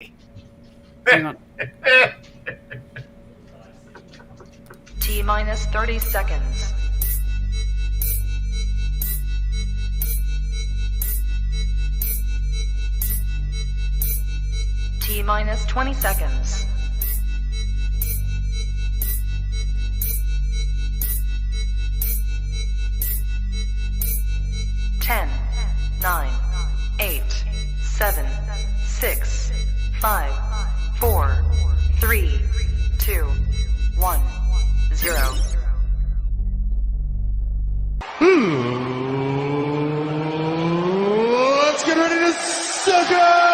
Hang on. T-minus 30 seconds. T-minus 20 seconds. Ten, 9, 8, 7, 6, 5, 4, 3, 2, 1, 0. Let's get ready to suck it!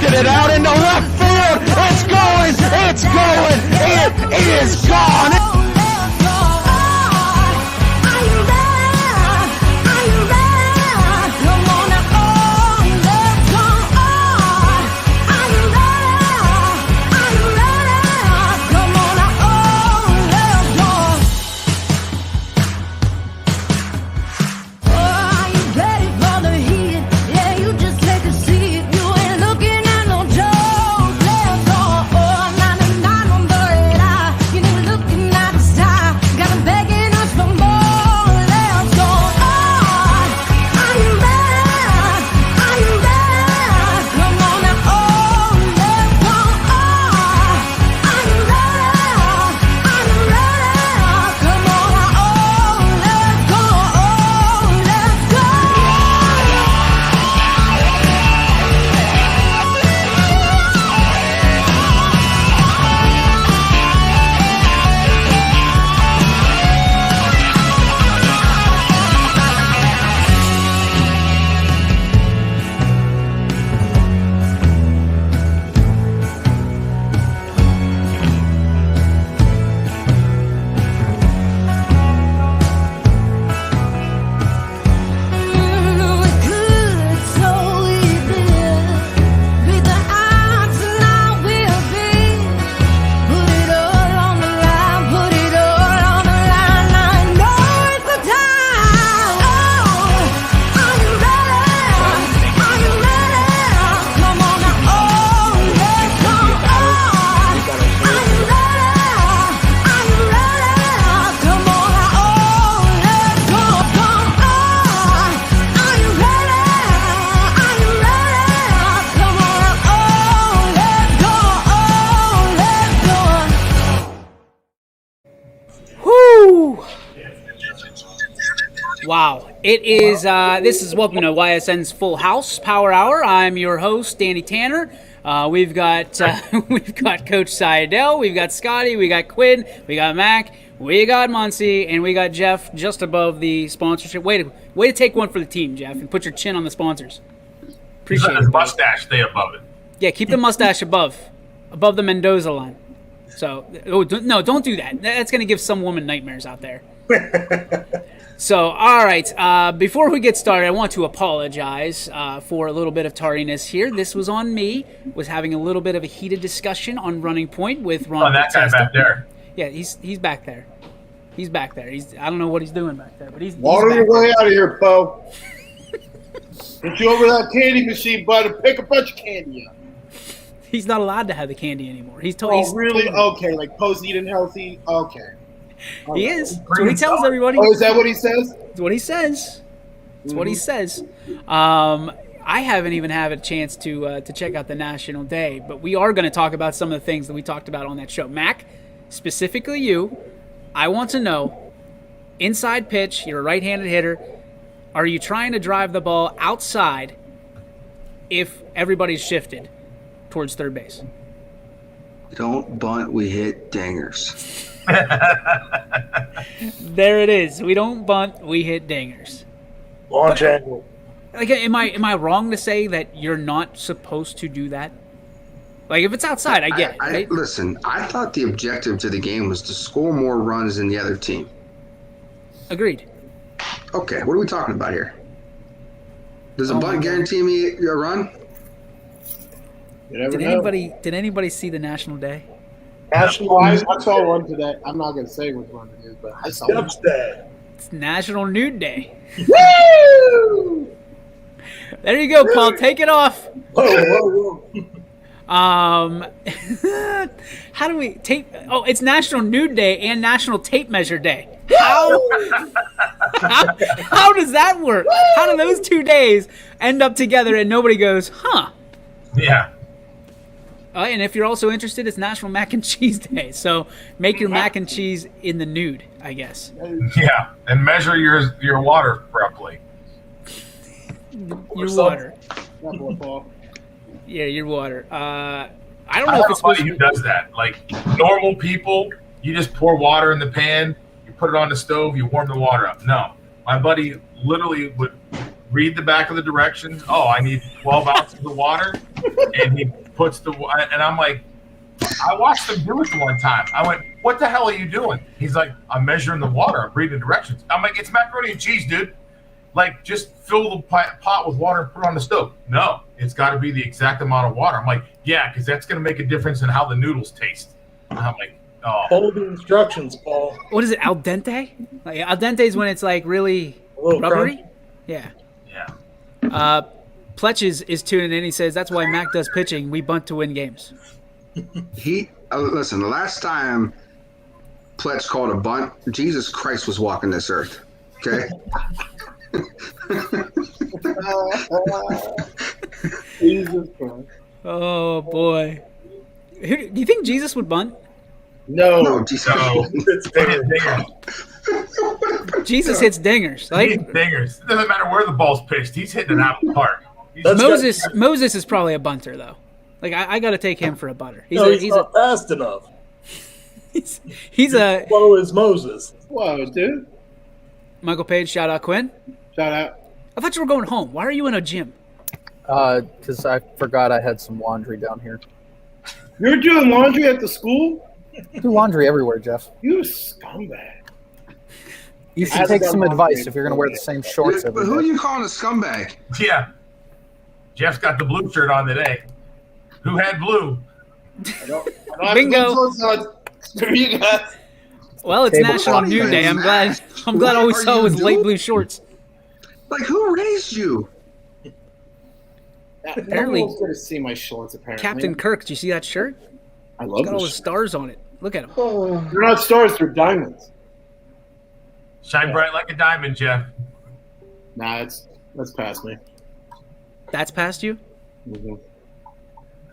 It out into left field. It's going. It's going. It is gone. Wow. It is, this is welcome to YSN's Full House Power Hour. I'm your host, Danny Tanner. We've got Coach Seidel, we've got Scotty, we got Quinn, we got Mac, we got Muncie, and we got Jeff just above the sponsorship. Way to take one for the team, Jeff, and put your chin on the sponsors. Appreciate it. The mustache stay above it. Yeah, keep the mustache above the Mendoza line. So, no, don't do that. That's going to give some woman nightmares out there. So, all right, before we get started, I want to apologize for a little bit of tardiness here. This was on me. Was having a little bit of a heated discussion on Running Point with Ron. Oh, that guy back there. Yeah, he's back there. He's back there. I don't know what he's doing back there, but he's Water back your way there. out of here, Poe. Get you over that candy machine, bud, and pick a bunch of candy up. He's not allowed to have the candy anymore. He's told. Oh, really? Okay, like Poe's eating healthy? Okay. He is. That's what he tells everybody. Oh, is that what he says? That's what he says. That's what he says. I haven't even had a chance to check out the National Day, but we are going to talk about some of the things that we talked about on that show. Mac, specifically you, I want to know, inside pitch, you're a right-handed hitter, are you trying to drive the ball outside if everybody's shifted towards third base? We don't bunt, we hit dingers. There it is. We don't bunt. We hit dingers. Launch angle. Like, am I wrong to say that you're not supposed to do that? Like, if it's outside, I get it. Right? Listen, I thought the objective to the game was to score more runs than the other team. Agreed. Okay, what are we talking about here? Does a Oh bunt my God. guarantee me a run? You never Did know. anybody see the National Day? National I saw one today. I'm not going to say which one it is, but I saw one. Steps Day. It's National Nude Day. Woo! There you go, Paul. Take it off. Whoa. How do we tape? Oh, it's National Nude Day and National Tape Measure Day. How does that work? How do those 2 days end up together and nobody goes, huh? Yeah. And if you're also interested, it's National Mac and Cheese Day. So make your mac and cheese in the nude, I guess. Yeah. And measure your water properly. Your water. That boy, Paul. Yeah, your water. I don't I know if have it's a buddy supposed to who be. does that. Like normal people, you just pour water in the pan, you put it on the stove, you warm the water up. No, my buddy literally would read the back of the directions. Oh, I need 12 ounces of water, and he puts and I'm like, I watched him do it one time. I went, what the hell are you doing? He's like, I'm measuring the water. I'm reading the directions. I'm like, it's macaroni and cheese, dude. Like, just fill the pot with water and put it on the stove. No, it's got to be the exact amount of water. I'm like, yeah, because that's going to make a difference in how the noodles taste. And I'm like, oh. Follow the instructions, Paul. What is it, al dente? Like, al dente is when it's like really A little rubbery? crunchy. Yeah. Yeah. Pletch is tuning in. He says, that's why Mac does pitching. We bunt to win games. Listen, the last time Pletch called a bunt, Jesus Christ was walking this earth. Okay? Jesus Christ. Oh, boy. Do you think Jesus would bunt? No. No, Jesus. No. It's Dingers. Jesus hits dingers. Like, Dingers. It doesn't matter where the ball's pitched. He's hitting it out of the park. That's Moses is probably a bunter, though. Like, I got to take him for a butter. He's not fast enough. He's a Slow as Moses. Whoa, dude. Michael Page, shout out Quinn. Shout out. I thought you were going home. Why are you in a gym? Because I forgot I had some laundry down here. You're doing laundry at the school? Do laundry everywhere, Jeff. You scumbag. You should I've take done some laundry advice if you're going to wear the same shorts But every who are day. you calling a scumbag? Yeah. Jeff's got the blue shirt on today. Who had blue? I don't have Bingo. good clothes on. Screw you guys. Well, it's Table National cloth. Nude Day. I'm glad What all we are saw you was light doing? blue shorts. Like, who raised you? Apparently- No one's going to see my shorts, apparently. Captain Kirk, did you see that shirt? I love Got all the this. stars on it. Look at him. They're not stars, they're diamonds. Shine bright like a diamond, Jeff. Nah, that's past me. That's past you? Mhm.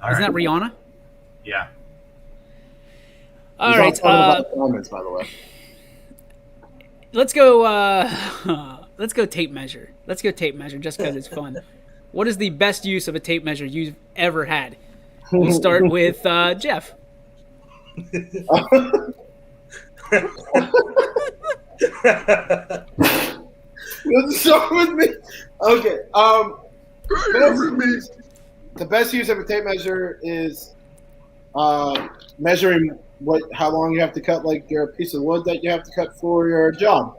All Isn't that right. Rihanna? Yeah. All He's right. not talking about diamonds, by the way. Let's go. Let's go tape measure. Let's go tape measure just because it's fun. What is the best use of a tape measure you've ever had? We'll start with Jeff. What's wrong with me? Okay. Right. The best use of a tape measure is measuring how long you have to cut, like your piece of wood that you have to cut for your job.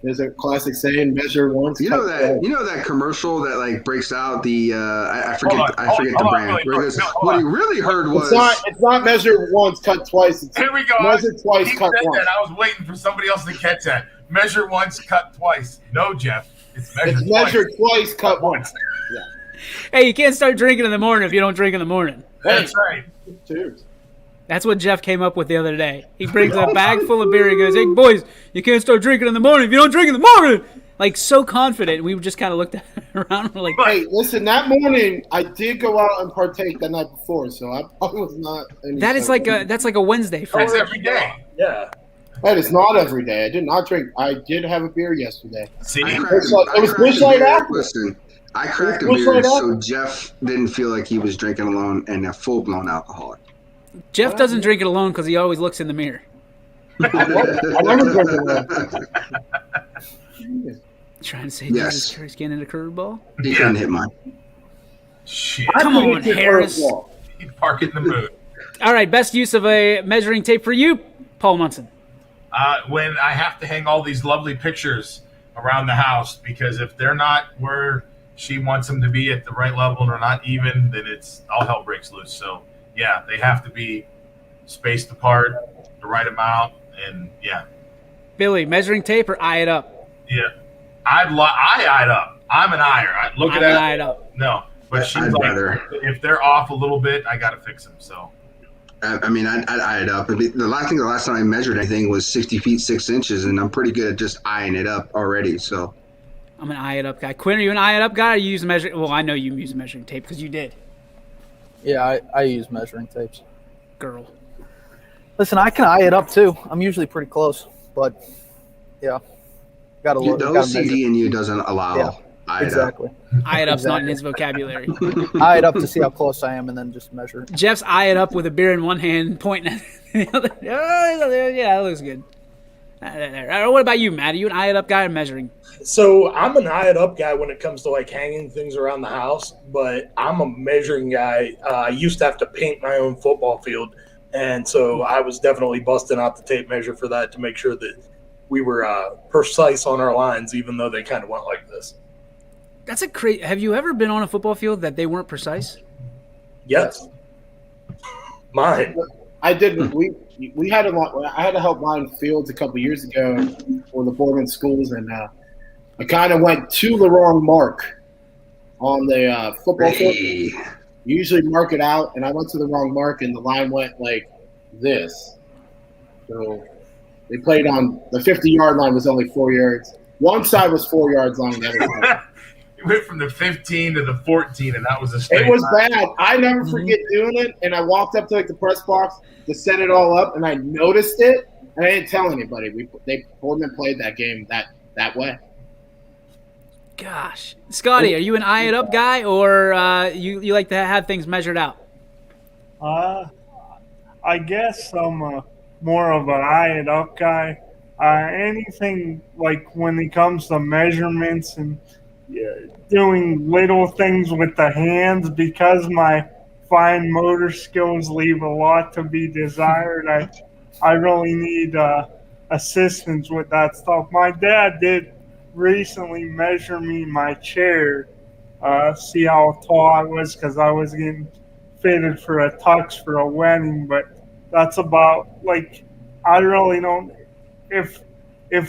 There's a classic saying: "Measure once." You know cut that twice. you know that commercial that like breaks out the I forget Hold on, hold the on, brand. really, Where it goes, Bill, hold what he on. really heard was It's not measure once, cut twice. It's Here we go. measure twice, He cut said once. that. I was waiting for somebody else to catch that. Measure once, cut twice. No, Jeff. It's measure It's twice. measure twice, cut once. Hey, you can't start drinking in the morning if you don't drink in the morning. That's right. Cheers. That's what Jeff came up with the other day. He brings a bag full of beer. He goes, "Hey, boys, you can't start drinking in the morning if you don't drink in the morning." Like, so confident. We just kind of looked around and we're like, Hey, listen. That morning, I did go out and partake the night before, so I was not. that is like a Wednesday for That's us. every day. Yeah. That is not every day. I did not drink. I did have a beer yesterday. See? I It cracked was a Busch Light beer. Apple. Listen, I cracked a Busch beer Light so Apple. Jeff didn't feel like he was drinking alone and a full blown alcoholic. Jeff doesn't drink it alone because he always looks in the mirror. I never drinking one. Trying to say Yes. Jesus Christ getting in a curveball. He couldn't hit mine. Shit. Come I think on, it's a Harris. curveball. He'd park it in the moon. All right, best use of a measuring tape for you, Paul Munson. When I have to hang all these lovely pictures around the house, because if they're not where she wants them to be at the right level and are not even, then it's all hell breaks loose. So yeah, they have to be spaced apart, the right amount, and yeah. Billy, measuring tape or eye it up? Yeah, I eyed up. I'm an eyer. I look I'm at eye it. it up. No, but she's I'd like, rather- if they're off a little bit, I got to fix them. So I mean, I'd eye it up. The last time I measured anything was 60 feet 6 inches, and I'm pretty good at just eyeing it up already. So I'm an eye it up guy. Quinn, are you an eye it up guy or you use measuring? Well, I know you use measuring tape because you did. Yeah, I use measuring tapes. Girl. Listen, I can eye it up too. I'm usually pretty close, but yeah, gotta look. the Gotta OCD in you doesn't allow Yeah, eye it up. exactly. Eye it up's not in his vocabulary. Eye it up to see how close I am, and then just measure it. Jeff's eye it up with a beer in one hand, pointing at the other. Oh, yeah, that looks good. What about you, Matt? Are you an eye it up guy or measuring? So I'm an eye it up guy when it comes to like hanging things around the house, but I'm a measuring guy. I used to have to paint my own football field, and so I was definitely busting out the tape measure for that to make sure that we were precise on our lines, even though they kind of went like this. That's a crazy. Have you ever been on a football field that they weren't precise? Yes, mine. I did. We had a lot. I had to help line fields a couple years ago for the boarding schools, and I kind of went to the wrong mark on the football field. Hey. You usually mark it out, and I went to the wrong mark, and the line went like this. So they played on the 50-yard line was only 4 yards. One side was 4 yards long, the other side. you went from the 15 to the 14, and that was a straight It was line. bad. I never forget doing it, and I walked up to like the press box to set it all up, and I noticed it, and I didn't tell anybody. Boardman played that game that way. Gosh, Scotty, are you an eye it up guy or you like to have things measured out? I guess I'm more of an eye it up guy. Anything like when it comes to measurements and doing little things with the hands, because my fine motor skills leave a lot to be desired. I really need assistance with that stuff. My dad did recently measure me my chair, see how tall I was, because I was getting fitted for a tux for a wedding. But that's about, like, I really don't, if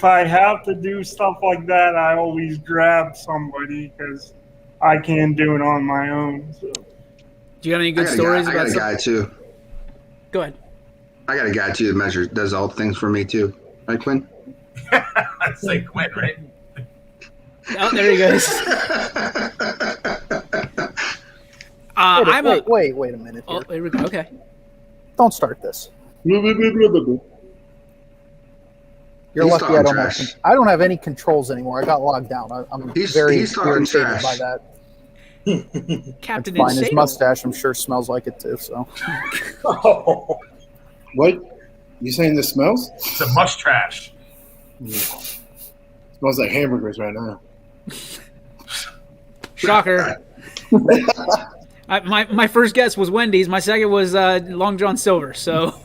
I have to do stuff like that, I always grab somebody because I can't do it on my own. So. Do you have any good stories I about got a guy too. Go ahead. I got a guy too that measures, does all things for me too. Right, Quinn? That's like Quinn, right? Oh, there he goes. Wait a minute here. Oh, here we go. Okay. Don't start this. You're He's lucky talking trash. I don't have any controls anymore. I got logged down. I'm He's very talking irritated trash. by that. Captain Fine. His Insane. mustache, I'm sure, smells like it too. So Oh, What? You saying this smells? It's a must trash. Smells like hamburgers right now. Shocker. My first guess was Wendy's. My second was Long John Silver. So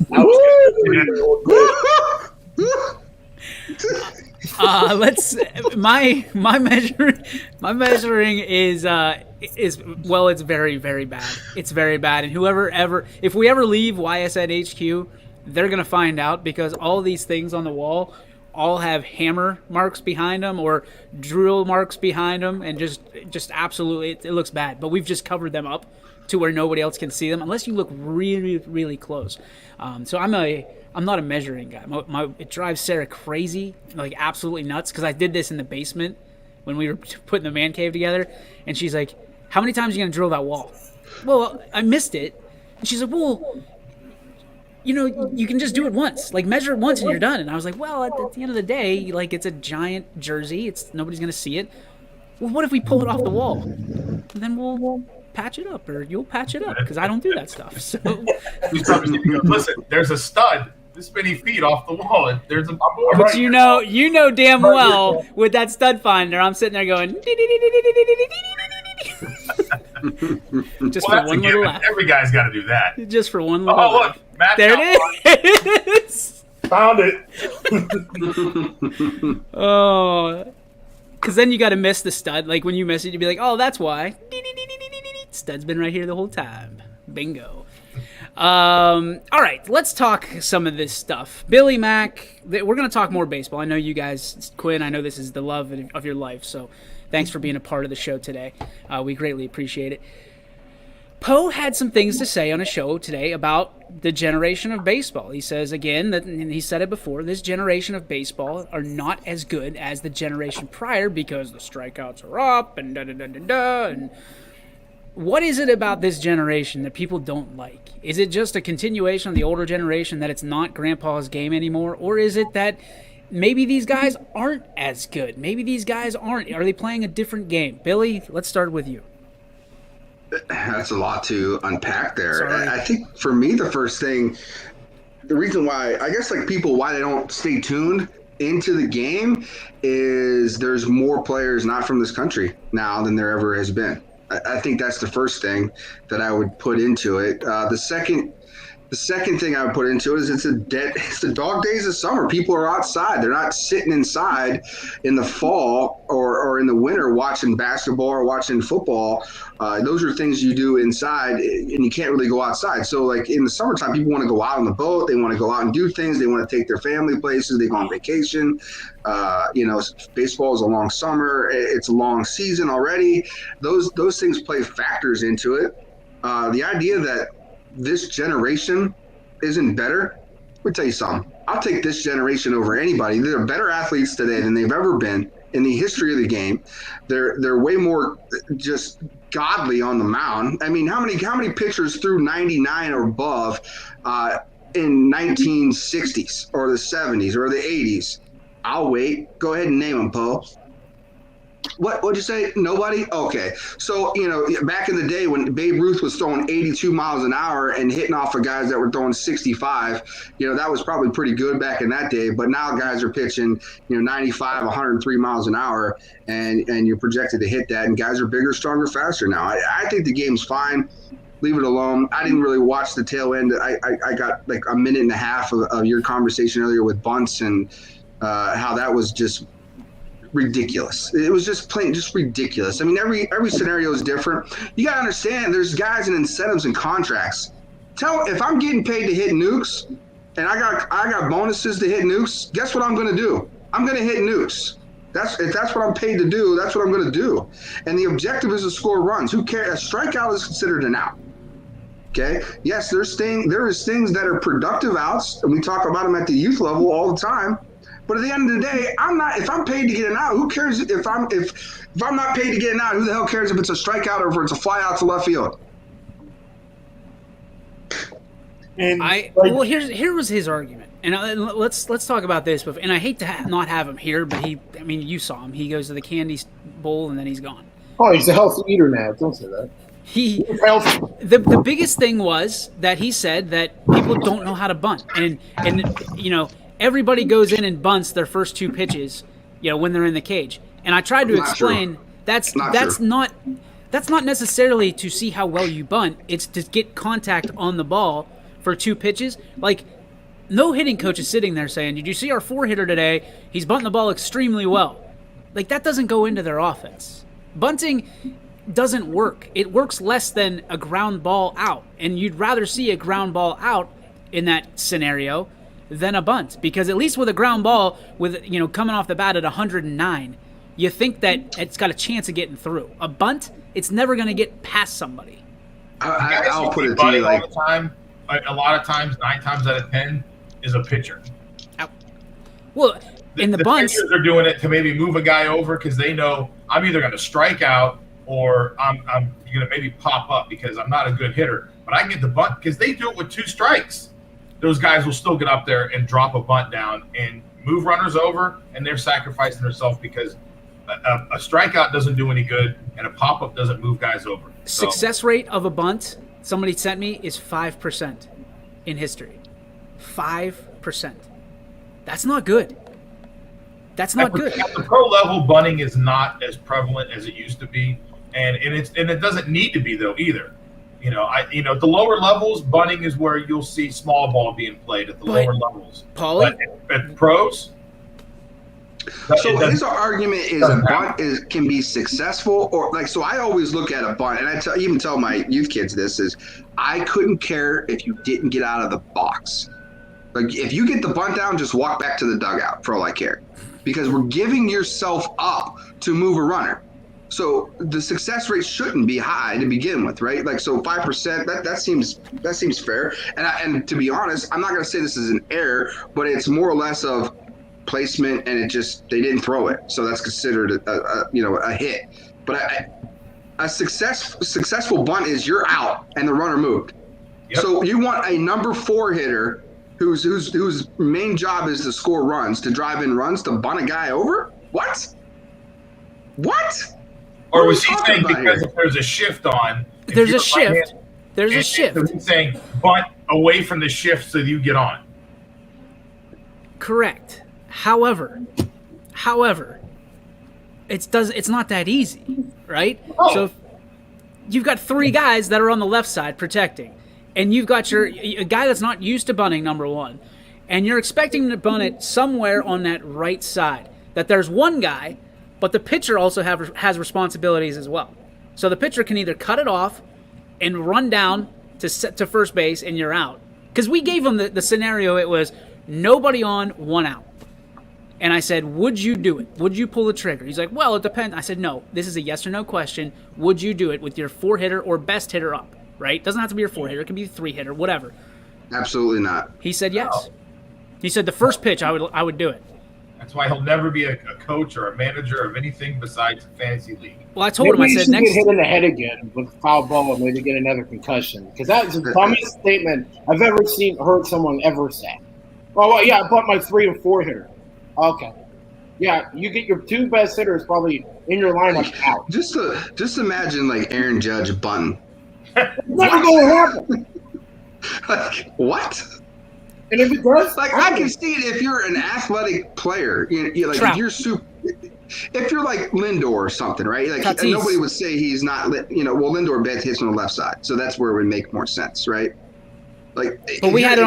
let's my measuring is well, it's very, very bad. It's very bad. And if we ever leave YSN HQ, they're gonna find out, because all these things on the wall all have hammer marks behind them or drill marks behind them, and just absolutely it looks bad. But we've just covered them up to where nobody else can see them unless you look really, really close. So I'm not a measuring guy. It drives Sarah crazy, like absolutely nuts, because I did this in the basement when we were putting the man cave together, and she's like, "How many times are you gonna drill that wall?" Well, I missed it, and she's like, "Well, you can just do it once. Like, measure it once and you're done." And I was like, "Well, at the end of the day, like, it's a giant jersey. Nobody's gonna see it. Well, what if we pull it off the wall? And then we'll patch it up, or you'll patch it up, because I don't do that stuff." So He's probably going to go, listen, there's a stud this many feet off the wall. There's a board. But you know damn well with that stud finder, I'm sitting there going just for one little laugh. Every guy's got to do that. Just for one little Oh, laugh. look, Matt. There it is. Found it. Oh, because then you got to miss the stud. Like when you miss it, you'd be like, "Oh, that's why." Stud's been right here the whole time. Bingo. All right, let's talk some of this stuff. Billy Mack, we're going to talk more baseball. I know you guys, Quinn, I know this is the love of your life, so thanks for being a part of the show today. We greatly appreciate it. Poe had some things to say on a show today about the generation of baseball. He says, again, that, and he said it before, this generation of baseball are not as good as the generation prior because the strikeouts are up and da-da-da-da-da. And what is it about this generation that people don't like? Is it just a continuation of the older generation that it's not Grandpa's game anymore? Or is it that maybe these guys aren't as good? Maybe these guys aren't. Are they playing a different game? Billy, let's start with you. That's a lot to unpack there. Sorry. I think for me, the first thing, the reason why, I guess like people, why they don't stay tuned into the game is there's more players not from this country now than there ever has been. I think that's the first thing that I would put into it. The second thing I would put into it is it's the dog days of summer. People are outside. They're not sitting inside in the fall or in the winter watching basketball or watching football. Those are things you do inside, and you can't really go outside. So, like in the summertime, people want to go out on the boat. They want to go out and do things. They want to take their family places. They go on vacation. Baseball is a long summer. It's a long season already. Those things play factors into it. The idea that this generation isn't better, let me tell you something. I'll take this generation over anybody. They're better athletes today than they've ever been in the history of the game. They're way more just godly on the mound. I mean, how many pitchers threw 99 or above in 1960s or the 70s or the 80s? I'll wait. Go ahead and name them, Poe. What'd you say? Nobody? Okay. So, back in the day when Babe Ruth was throwing 82 miles an hour and hitting off of guys that were throwing 65, that was probably pretty good back in that day. But now guys are pitching, 95, 103 miles an hour, and you're projected to hit that. And guys are bigger, stronger, faster now. I think the game's fine. Leave it alone. I didn't really watch the tail end. I got like a minute and a half of your conversation earlier with bunts and how that was just ridiculous. It was just ridiculous. I mean, every scenario is different. You got to understand there's guys and incentives and contracts. If I'm getting paid to hit nukes and I got bonuses to hit nukes, guess what I'm going to do? I'm going to hit nukes. If that's what I'm paid to do, that's what I'm going to do. And the objective is to score runs. Who cares? A strikeout is considered an out. Okay. Yes, there is things that are productive outs, and we talk about them at the youth level all the time. But at the end of the day, if I'm paid to get an out, who cares if I'm not paid to get an out? Who the hell cares if it's a strikeout or if it's a fly out to left field? And here was his argument, and let's talk about this. And I hate to not have him here, but you saw him. He goes to the candy bowl and then he's gone. Oh, he's a healthy eater now. Don't say that. The biggest thing was that he said that people don't know how to bunt, and everybody goes in and bunts their first two pitches, when they're in the cage. And I tried to explain that's not necessarily to see how well you bunt. It's to get contact on the ball for two pitches. Like, no hitting coach is sitting there saying, "Did you see our four-hitter today? He's bunting the ball extremely well." Like, that doesn't go into their offense. Bunting doesn't work. It works less than a ground ball out. And you'd rather see a ground ball out in that scenario than a bunt, because at least with a ground ball with coming off the bat at 109, you think that it's got a chance of getting through. A bunt, it's never going to get past somebody. I'll put it to you all the time. A lot of times, 9 times out of 10 is a pitcher. Well, in the bunts, pitchers are doing it to maybe move a guy over because they know I'm either going to strike out or I'm going to maybe pop up because I'm not a good hitter. But I can get the bunt because they do it with 2 strikes. Those guys will still get up there and drop a bunt down and move runners over, and they're sacrificing themselves because a strikeout doesn't do any good and a pop-up doesn't move guys over. Success rate of a bunt, somebody sent me, is 5% in history. 5%. 5%. That's not good. That's not good. At the pro level, bunting is not as prevalent as it used to be, and it doesn't need to be though either. At the lower levels, bunting is where you'll see small ball being played at the lower levels. Paulie? But at pros, so his argument is a bunt can be successful, or like, so I always look at a bunt, and I even tell my youth kids this is, I couldn't care if you didn't get out of the box. Like, if you get the bunt down, just walk back to the dugout for all I care, because we're giving yourself up to move a runner. So the success rate shouldn't be high to begin with, right? Like, so 5%, that seems fair. And to be honest, I'm not going to say this is an error, but it's more or less of placement, and they didn't throw it, so that's considered a hit. But a successful bunt is you're out and the runner moved. Yep. So you want a number 4 hitter whose main job is to score runs, to drive in runs, to bunt a guy over? What? Or was he saying because if there's a shift on? There's a shift. There's a shift. So he's saying bunt away from the shift so you get on. Correct. However, it's not that easy, right? Oh. So you've got 3 guys that are on the left side protecting, and you've got a guy that's not used to bunting, number 1, and you're expecting to bunt it somewhere on that right side. That there's one guy, but the pitcher also has responsibilities as well. So the pitcher can either cut it off and run down to first base, and you're out. Because we gave him the scenario, it was nobody on, 1 out. And I said, would you do it? Would you pull the trigger? He's like, well, it depends. I said, no, this is a yes or no question. Would you do it with your 4-hitter or best hitter up, right? Doesn't have to be your 4-hitter. It can be a 3-hitter, whatever. Absolutely not. He said yes. He said the first pitch, I would do it. That's why he'll never be a coach or a manager of anything besides a fantasy league. Well, I told him, I said, next. Get hit in the head again with a foul ball and maybe get another concussion. Because that's the dumbest statement I've ever heard someone ever say. Oh, well, yeah, I bought my 3 and 4 hitter. Okay. Yeah, you get your 2 best hitters probably in your lineup out. Just imagine like Aaron Judge bunting. Never going to happen. Like, what? And if it does, like, I can see it if you're an athletic player. Like if you're if you're like Lindor or something, right? Like Tatis. Nobody would say he's not. Well, Lindor hits on the left side, so that's where it would make more sense, right? Like, but we had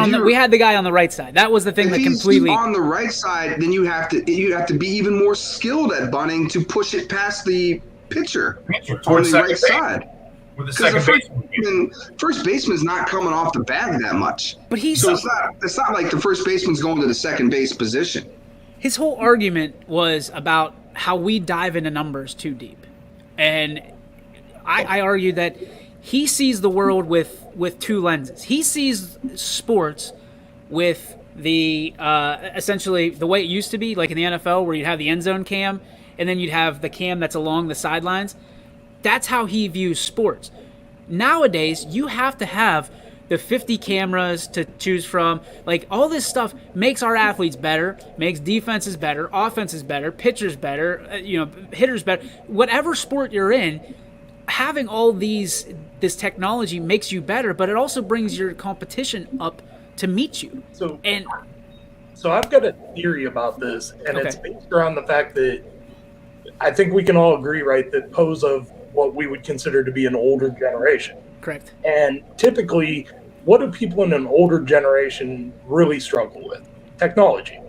the guy on the right side. That was the thing that completely. If he's on the right side, then you have to be even more skilled at bunting to push it past the pitcher on the right side. Because the first baseman's not coming off the bag that much. But it's not like the first baseman's going to the second base position. His whole argument was about how we dive into numbers too deep, and I argue that he sees the world with 2 lenses. He sees sports with the essentially the way it used to be, like in the NFL, where you'd have the end zone cam, and then you'd have the cam that's along the sidelines. That's how he views sports. Nowadays, you have to have the 50 cameras to choose from. Like, all this stuff makes our athletes better, makes defenses better, offenses better, pitchers better, hitters better. Whatever sport you're in, having all this technology makes you better, but it also brings your competition up to meet you. So I've got a theory about this, and it's based around the fact that I think we can all agree, right, that pose of what we would consider to be an older generation. Correct. And typically, what do people in an older generation really struggle with? Technology.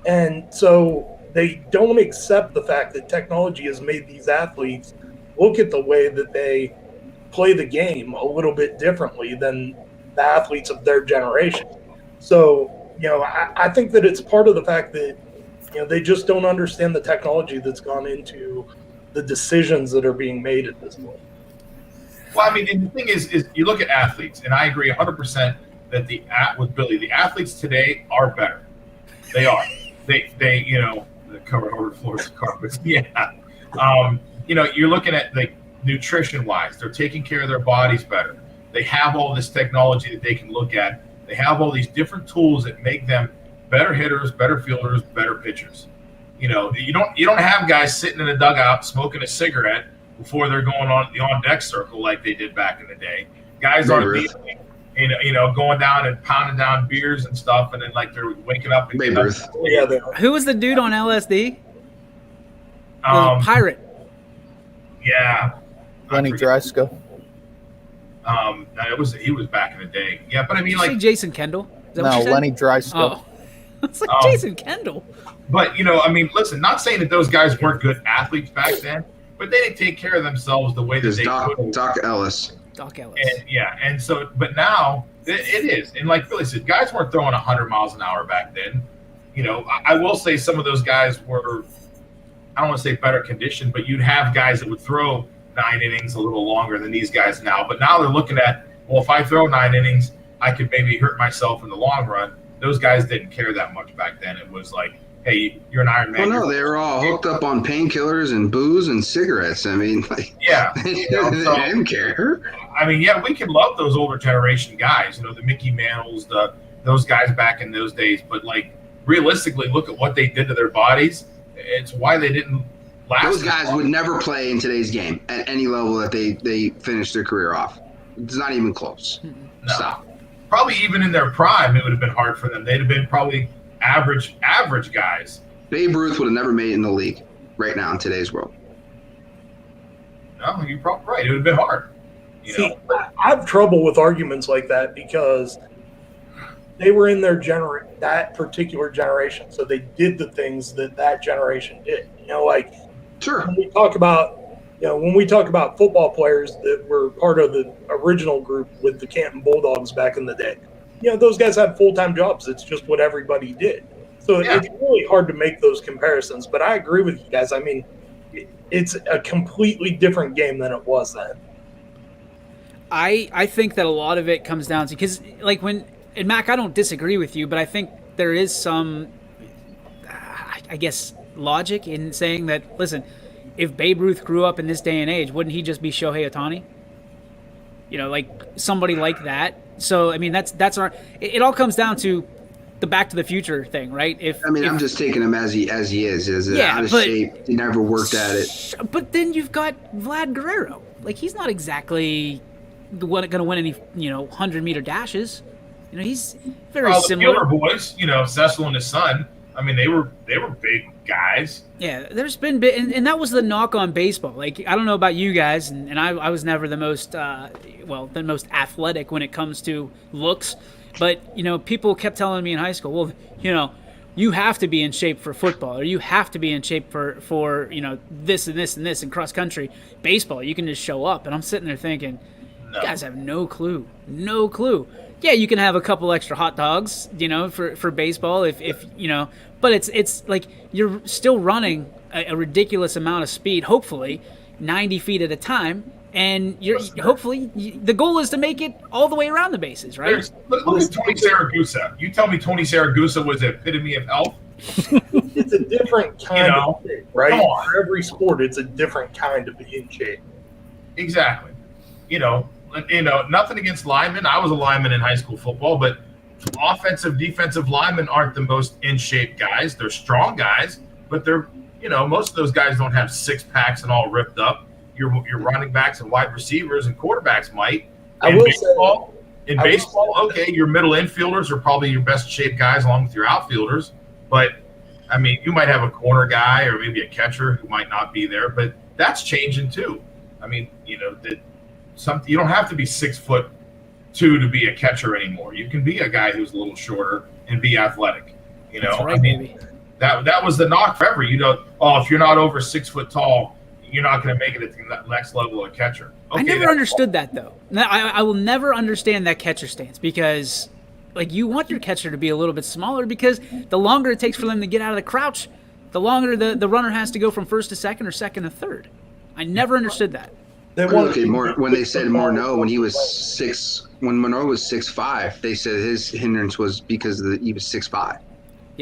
And so they don't accept the fact that technology has made these athletes look at the way that they play the game a little bit differently than the athletes of their generation. So, I think that it's part of the fact that, they just don't understand the technology that's gone into the decisions that are being made at this point. Well, I mean, and the thing is you look at athletes, and I agree 100% that with Billy, the athletes today are better. They are. They the cover over floors, carpets. Yeah. You're looking at like nutrition-wise, they're taking care of their bodies better. They have all this technology that they can look at. They have all these different tools that make them better hitters, better fielders, better pitchers. You don't have guys sitting in a dugout smoking a cigarette before they're going on the on-deck circle like they did back in the day. Guys aren't leaving going down and pounding down beers and stuff, and then like they're waking up and Babe getting Ruth. up. Yeah, they are. Who was the dude on LSD? The Um, pirate. yeah. I Lenny forget. Drysko. No, he was back in the day. Yeah, but I mean, Did you say like, Jason Kendall? Is that what No, you said? Lenny Drysko. Oh. It's like Oh. Jason Kendall. but I mean, listen, not saying that those guys weren't good athletes back then, but they didn't take care of themselves the way that There's they could. Doc Ellis. Doc Ellis. And so, but now it is, and like Billy said, guys weren't throwing 100 miles an hour back then. I will say some of those guys were, I don't want to say better conditioned, but you'd have guys that would throw 9 innings a little longer than these guys now. But now they're looking at, well, if I throw 9 innings, I could maybe hurt myself in the long run. Those guys didn't care that much back then. It was like, hey, you're an Iron Man. Well, no, they were all hooked up on painkillers and booze and cigarettes. I mean, like, Yeah. they so- didn't care. I mean, yeah, we can love those older generation guys, the Mickey Mantles, those guys back in those days. But like realistically, look at what they did to their bodies. It's why they didn't last. Those that guys long. would never play in today's game at any level that they finished their career off. It's not even close. No. Stop. Probably even in their prime, it would have been hard for them. They'd have been probably average guys. Babe Ruth would have never made it in the league right now in today's world. No, you're probably right. It would have been hard. See, I have trouble with arguments like that because they were in that particular generation, so they did the things that generation did. Like Sure. when we talk about football players that were part of the original group with the Canton Bulldogs back in the day, those guys had full-time jobs. It's just what everybody did. So Yeah. it's really hard to make those comparisons. But I agree with you guys. I mean, it's a completely different game than it was then. I think that a lot of it comes down to, because like and Mac, I don't disagree with you, but I think there is some, I guess, logic in saying that, listen, if Babe Ruth grew up in this day and age, wouldn't he just be Shohei Ohtani? Like somebody like that. So, I mean, that's our, it all comes down to the Back to the Future thing, right? I'm just taking him as he is out of shape. He never worked at it. But then you've got Vlad Guerrero. Like, he's not exactly going to win any 100-meter dashes. He's very The similar. Mueller boys, Cecil and his son. I mean, they were big guys. Yeah, there's been and that was the knock on baseball. Like, I don't know about you guys, and I was never the most the most athletic when it comes to looks, but people kept telling me in high school, well, you have to be in shape for football, or you have to be in shape for this and this and this in cross country. Baseball, you can just show up. And I'm sitting there thinking, you guys have no clue. Yeah, you can have a couple extra hot dogs, for baseball if but it's like you're still running a ridiculous amount of speed, hopefully 90 feet at a time, and the goal is to make it all the way around the bases, right? Look at Tony Saragusa. You tell me Tony Saragusa was the epitome of health? It's a different kind of shape, right? Come on. For every sport, it's a different kind of in shape. Exactly. Nothing against linemen. I was a lineman in high school football, but offensive, defensive linemen aren't the most in shape guys. They're strong guys, but they're, most of those guys don't have six packs and all ripped up. Your running backs and wide receivers and quarterbacks might. In baseball, okay, your middle infielders are probably your best shaped guys along with your outfielders. But I mean, you might have a corner guy or maybe a catcher who might not be there, but that's changing too. I mean, you don't have to be 6'2" to be a catcher anymore. You can be a guy who's a little shorter and be athletic. That's right, I mean, baby. that was the knock forever. If you're not over 6 foot tall, you're not going to make it to the next level of catcher. Okay, I never understood that, though. I will never understand that catcher stance, because like, you want your catcher to be a little bit smaller, because the longer it takes for them to get out of the crouch, the longer the runner has to go from first to second or second to third. I never understood that. When they said Morneau, when he was when Monroe was 6'5", they said his hindrance was because he was 6'5". Yep.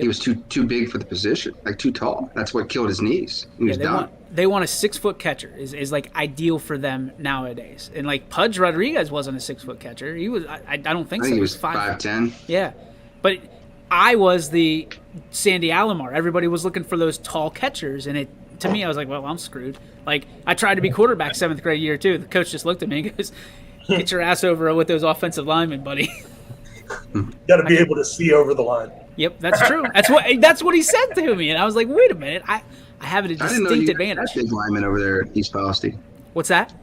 He was too big for the position, like too tall. That's what killed his knees. He was done. They want a 6 foot catcher is like ideal for them nowadays. And like Pudge Rodriguez wasn't a 6 foot catcher. He was I don't think I so. think he was 5'10". Yeah, but I was the Sandy Alomar. Everybody was looking for those tall catchers, and to me, I was like, well, I'm screwed. Like, I tried to be quarterback 7th grade year too. The coach just looked at me and goes, Get your ass over with those offensive linemen, buddy. Got to be able to see over the line. Yep, that's true. That's what he said to me, and I was like, wait a minute, I have a I didn't know distinct you advantage. had big linemen over there at East Palestine. What's that?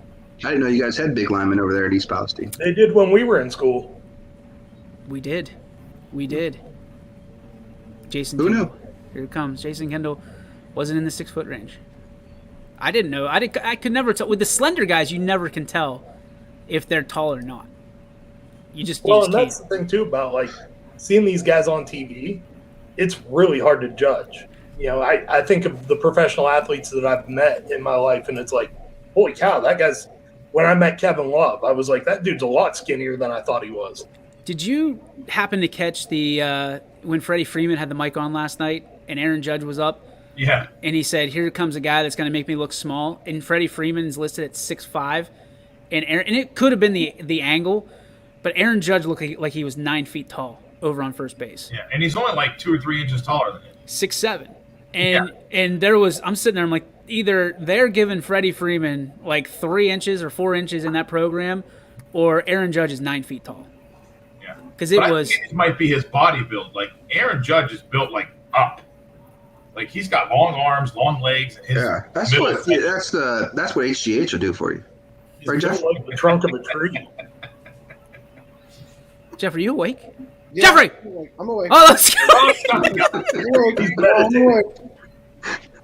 I didn't know you guys had big linemen over there at East Palestine. They did when we were in school. We did. Jason Who Kendall. knew? Here it comes. Jason Kendall wasn't in the 6 foot range. I didn't know. I could never tell. With the slender guys, you never can tell if they're tall or not. You just Well, you and just that's can't. the thing too about like seeing these guys on TV. It's really hard to judge. You know, I think of the professional athletes that I've met in my life, and it's like, holy cow, that guy's. When I met Kevin Love, I was like, that dude's a lot skinnier than I thought he was. Did you happen to catch the when Freddie Freeman had the mic on last night and Aaron Judge was up? Yeah. And he said, "Here comes a guy that's going to make me look small." And Freddie Freeman's listed at 6'5", and it could have been the angle, but Aaron Judge looked like he was 9 feet tall over on first base. Yeah, and he's only like 2 or 3 inches taller than him. 6'7", and there was I'm sitting there, I'm like, either they're giving Freddie Freeman like 3 inches or 4 inches in that program, or Aaron Judge is 9 feet tall. Yeah, Because But I think it might be his body build. Like Aaron Judge is built like up. Like he's got long arms, long legs. And his That's middle what HGH will do for you. He's Right, built Jeff? like the trunk of a tree. Jeff, are you awake? Yeah, Jeffrey! I'm awake. Oh, let's go. I'm awake. I'm awake.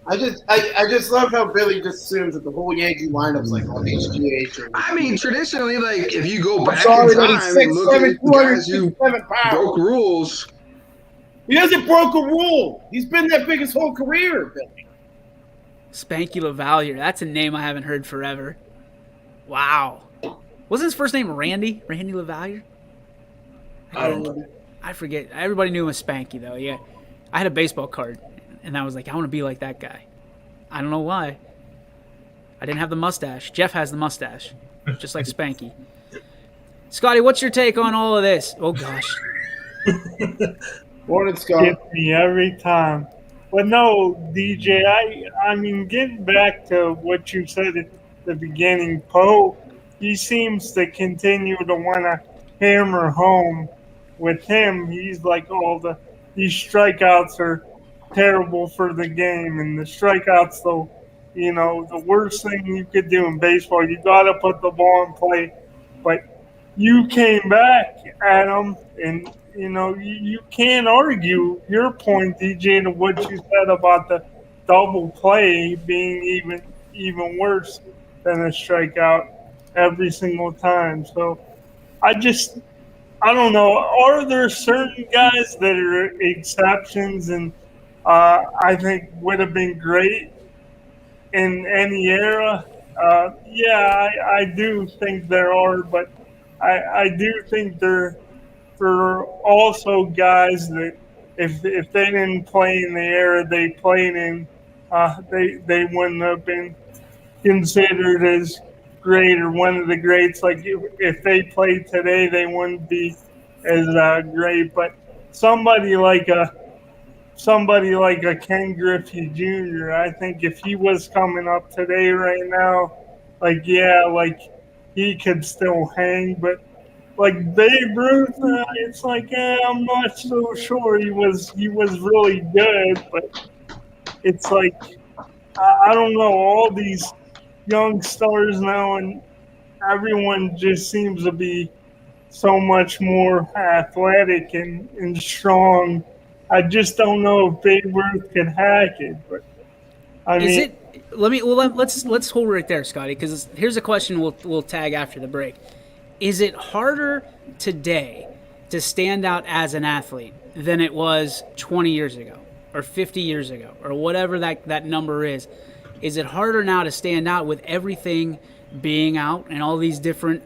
I just love how Billy just assumes that the whole Yankee lineup's like on HGH. Or I mean, traditionally, like if you go back sorry in that time he's and look at 6'7", the guys who 267 pounds. broke rules, He hasn't broke a rule. He's been that big his whole career, Billy. Spanky LaValliere. That's a name I haven't heard forever. Wow. Wasn't his first name Randy? Randy LaValliere? I don't know. I forget. Everybody knew him as Spanky, though. Yeah. I had a baseball card, and I was like, I want to be like that guy. I don't know why. I didn't have the mustache. Jeff has the mustache, just like Spanky. Scotty, what's your take on all of this? Oh, gosh. Morning, Scott. Gets me every time. But no, DJ, I mean, getting back to what you said at the beginning, Poe, he seems to continue to want to hammer home. With him, he's like, these strikeouts are terrible for the game, and the strikeouts, though, you know, the worst thing you could do in baseball, you got to put the ball in play. But you came back at him, and you know, you can't argue your point, DJ, to what you said about the double play being even worse than a strikeout every single time. So I don't know. Are there certain guys that are exceptions and I think would have been great in any era? Yeah, I do think there are, but I do think there are also guys that if they didn't play in the era they played in, they wouldn't have been considered as great or one of the greats. Like if they played today, they wouldn't be as great. But somebody like a Ken Griffey Jr., I think if he was coming up today right now, like he could still hang. But like Babe Ruth, it's like I'm not so sure he was really good. But it's like I don't know, all these young stars now, and everyone just seems to be so much more athletic and strong. I just don't know if Babe Ruth can hack it. But I mean, Let's hold right there, Scotty, because here's a question we'll tag after the break. Is it harder today to stand out as an athlete than it was 20 years ago or 50 years ago or whatever that number is? Is it harder now to stand out with everything being out and all these different,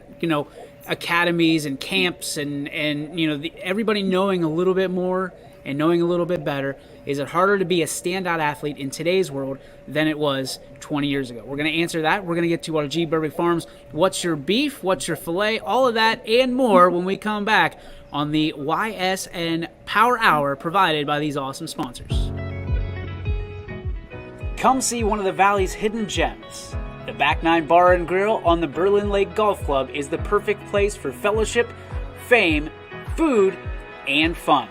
academies and camps and everybody knowing a little bit more and knowing a little bit better? Is it harder to be a standout athlete in today's world than it was 20 years ago? We're going to answer that. We're going to get to our G. Burbick Farms. What's your beef? What's your filet? All of that and more when we come back on the Ysn Power Hour provided by these awesome sponsors. Come see one of the Valley's hidden gems, the The Back Nine Bar and Grill on the Berlin Lake Golf Club is the perfect place for fellowship, fame, food, and fun.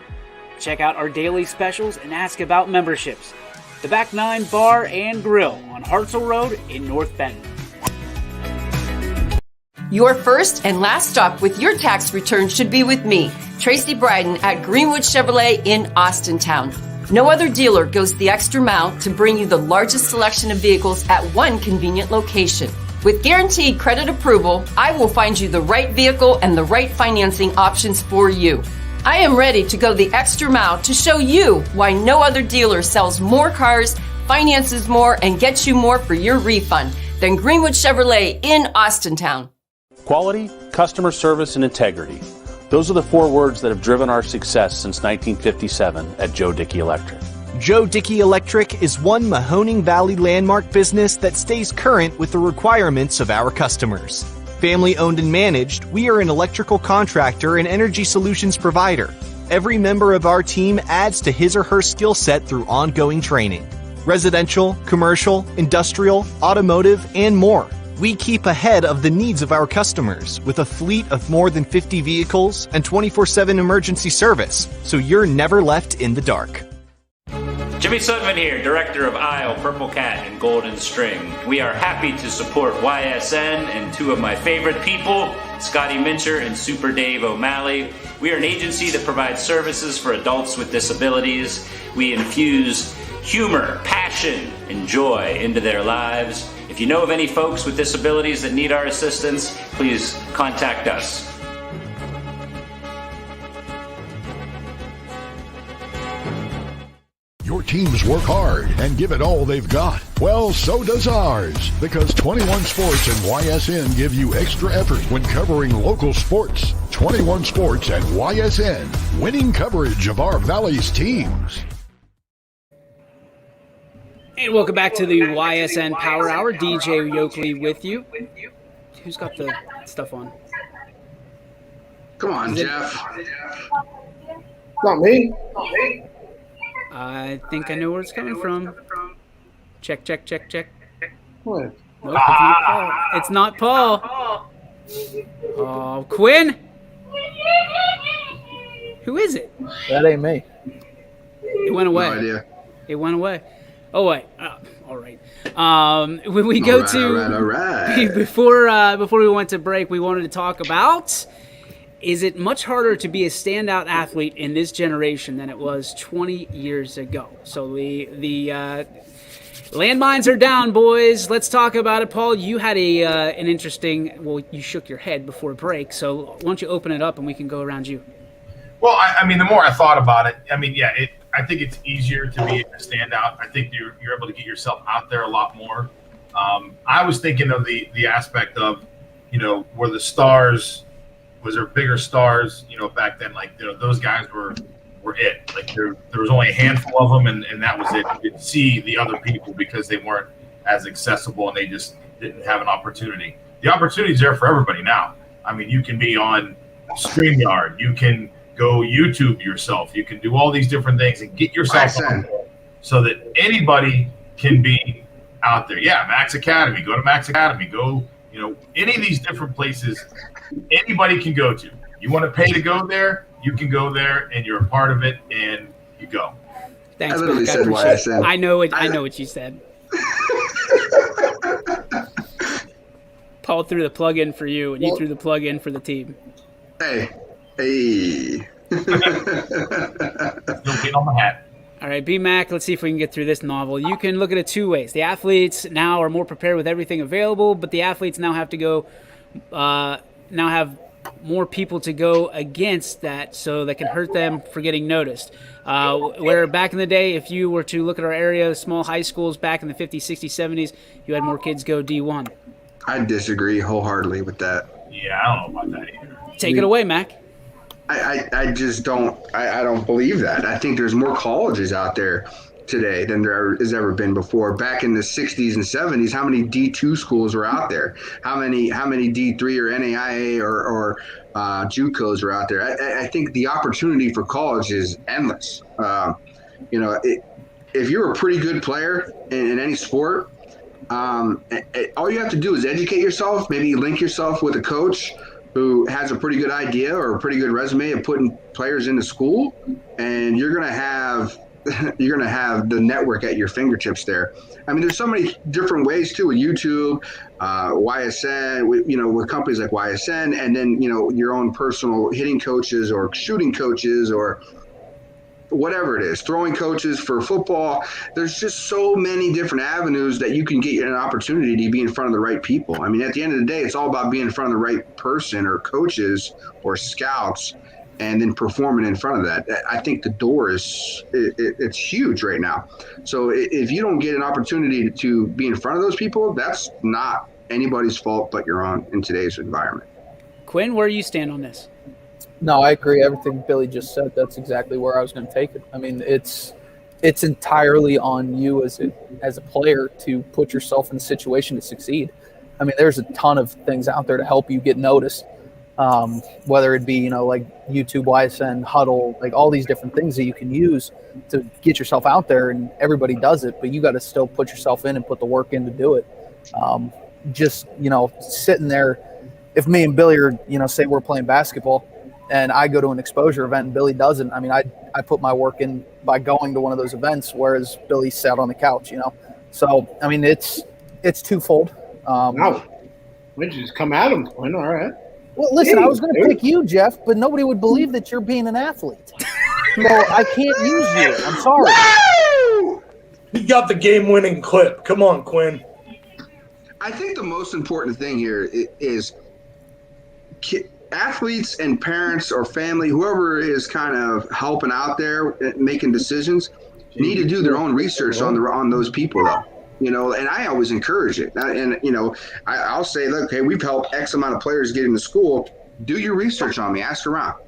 Check out our daily specials and ask about memberships. The Back Nine Bar and Grill on Hartzell Road in North Benton. Your first and last stop with your tax return should be with me, Tracy Bryden at Greenwood Chevrolet in Austintown. No other dealer goes the extra mile to bring you the largest selection of vehicles at one convenient location. With guaranteed credit approval, I will find you the right vehicle and the right financing options for you. I am ready to go the extra mile to show you why no other dealer sells more cars, finances more, and gets you more for your refund than Greenwood Chevrolet in Austintown. Quality, customer service, and integrity. Those are the 4 words that have driven our success since 1957 at Joe Dickey Electric. Joe Dickey Electric is one Mahoning Valley landmark business that stays current with the requirements of our customers. Family owned and managed, we are an electrical contractor and energy solutions provider. Every member of our team adds to his or her skill set through ongoing training. Residential, commercial, industrial, automotive, and more. We keep ahead of the needs of our customers with a fleet of more than 50 vehicles and 24/7 emergency service, so you're never left in the dark. Jimmy Sudman here, Director of Isle, Purple Cat, and Golden String. We are happy to support YSN and 2 of my favorite people, Scotty Mincher and Super Dave O'Malley. We are an agency that provides services for adults with disabilities. We infuse humor, passion, and joy into their lives. If you know of any folks with disabilities that need our assistance, please contact us. Your teams work hard and give it all they've got. Well, so does ours, because 21 Sports and YSN give you extra effort when covering local sports. 21 Sports and YSN, winning coverage of our Valley's teams. And welcome back to the YSN Power Hour. DJ Yoakley with you. Who's got the stuff on? Come on, Jeff. Not me. I think I know where it's coming from. Check. What? Nope, it's not Paul. Oh, Quinn? Who is it? That ain't me. It went away. No idea. It went away. Oh wait. All right. When we go All right. before we went to break, we wanted to talk about: is it much harder to be a standout athlete in this generation than it was 20 years ago? So the landmines are down, boys. Let's talk about it. Paul, you had an interesting. Well, you shook your head before break. So why don't you open it up and we can go around you? Well, I mean, the more I thought about it, I mean, yeah, I think it's easier to be a standout. I think you're able to get yourself out there a lot more. I was thinking of the aspect of, where the stars, was there bigger stars, back then, like, those guys were it. Like there was only a handful of them, and that was it. You could see the other people because they weren't as accessible and they just didn't have an opportunity. The opportunity's there for everybody now. I mean, you can be on StreamYard, you can go YouTube yourself, you can do all these different things and get yourself out there so that anybody can be out there. Yeah, Max Academy, go to Max Academy, go, any of these different places anybody can go to. You want to pay to go there, you can go there and you're a part of it and you go. Thanks, I literally Mac. said YSN. I know it. I know what you said. Paul threw the plug in for you, and you threw the plug in for the team. Hey. Don't get on the hat. All right, B-Mac, let's see if we can get through this novel. You can look at it 2 ways. The athletes now are more prepared with everything available, but the athletes now have to go, now have more people to go against that so that can hurt them for getting noticed. Where back in the day, if you were to look at our area, small high schools back in the 50s, 60s, 70s, you had more kids go D1. I disagree wholeheartedly with that. Yeah, I don't know about that either. Take it away, Mac. I just don't. I don't believe that. I think there's more colleges out there today than there has ever been before. Back in the 60s and 70s, how many D2 schools were out there? How many D3 or NAIA or JUCOs are out there? I think the opportunity for college is endless. If you're a pretty good player in any sport, All you have to do is educate yourself, maybe link yourself with a coach who has a pretty good idea or a pretty good resume of putting players into school, and you're going to have the network at your fingertips there. I mean, there's so many different ways too with YouTube, YSN, with companies like YSN, and then, your own personal hitting coaches or shooting coaches or whatever it is, throwing coaches for football. There's just so many different avenues that you can get an opportunity to be in front of the right people. I mean, at the end of the day, it's all about being in front of the right person or coaches or scouts and then performing in front of that. I think the door it's huge right now. So if you don't get an opportunity to be in front of those people, that's not anybody's fault but your own in today's environment. Quinn, where do you stand on this? No, I agree. Everything Billy just said, that's exactly where I was going to take it. I mean, it's entirely on you as a player to put yourself in a situation to succeed. I mean, there's a ton of things out there to help you get noticed, whether it be, like YouTube, YSN, Huddle, like all these different things that you can use to get yourself out there, and everybody does it, but you got to still put yourself in and put the work in to do it. Just, sitting there, if me and Billy are, say we're playing basketball, and I go to an exposure event and Billy doesn't, I mean, I put my work in by going to one of those events, whereas Billy sat on the couch, So, I mean, it's twofold. Wow. Why don't you just come at him, Quinn? All right. Well, listen, I was going to pick you, Jeff, but nobody would believe that you're being an athlete. So I can't use you. I'm sorry. He got the game-winning clip. Come on, Quinn. I think the most important thing here is athletes and parents or family, whoever is kind of helping out there making decisions, need to do their own research on those people, though. And I always encourage it. And I'll say, look, hey, we've helped X amount of players get into school. Do your research on me. Ask around.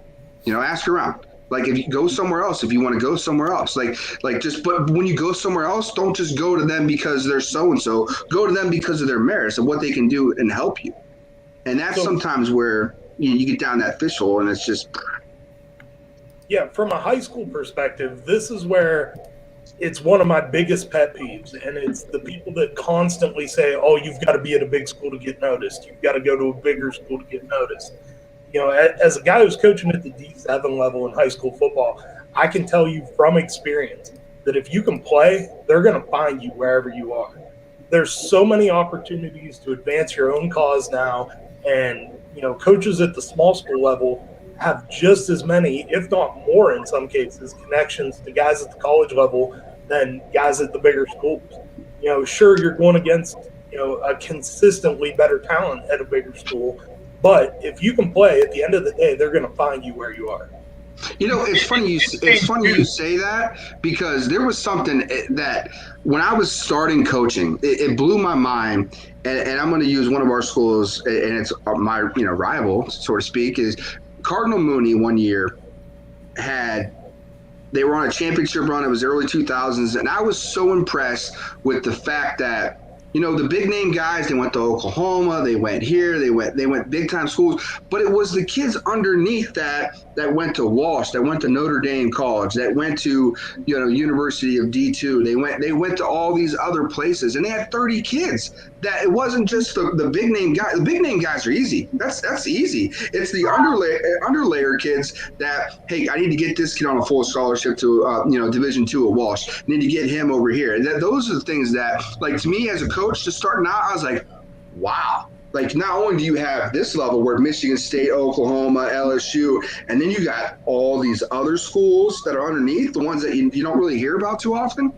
Ask around. Like, if you go somewhere else, if you want to go somewhere else, but when you go somewhere else, don't just go to them because they're so-and-so. Go to them because of their merits and what they can do and help you. And that's sometimes where you get down that fish hole, and it's just. Yeah, from a high school perspective, this is where it's one of my biggest pet peeves, and it's the people that constantly say, oh, you've got to be at a big school to get noticed. You've got to go to a bigger school to get noticed. As a guy who's coaching at the D7 level in high school football, I can tell you from experience that if you can play, they're going to find you wherever you are. There's so many opportunities to advance your own cause now, and coaches at the small school level have just as many, if not more in some cases, connections to guys at the college level than guys at the bigger schools. Sure, you're going against, a consistently better talent at a bigger school, but if you can play, at the end of the day, they're going to find you where you are. It's funny you say that, because there was something that when I was starting coaching, it blew my mind. And I'm going to use one of our schools, and it's my rival, so to speak, is Cardinal Mooney. One year they were on a championship run. It was early 2000s, and I was so impressed with the fact that the big name guys, they went to Oklahoma, they went here, they went big time schools, but it was the kids underneath that went to Walsh, that went to Notre Dame College, that went to University of D2. They went to all these other places, and they had 30 kids. That it wasn't just the big name guys. The big name guys are easy. That's easy. It's the underlayer kids that, hey, I need to get this kid on a full scholarship to Division II at Walsh. I need to get him over here. Those are the things that, like, to me as a coach, just starting out, I was like, wow. Like, not only do you have this level where Michigan State, Oklahoma, LSU, and then you got all these other schools that are underneath, the ones that you don't really hear about too often.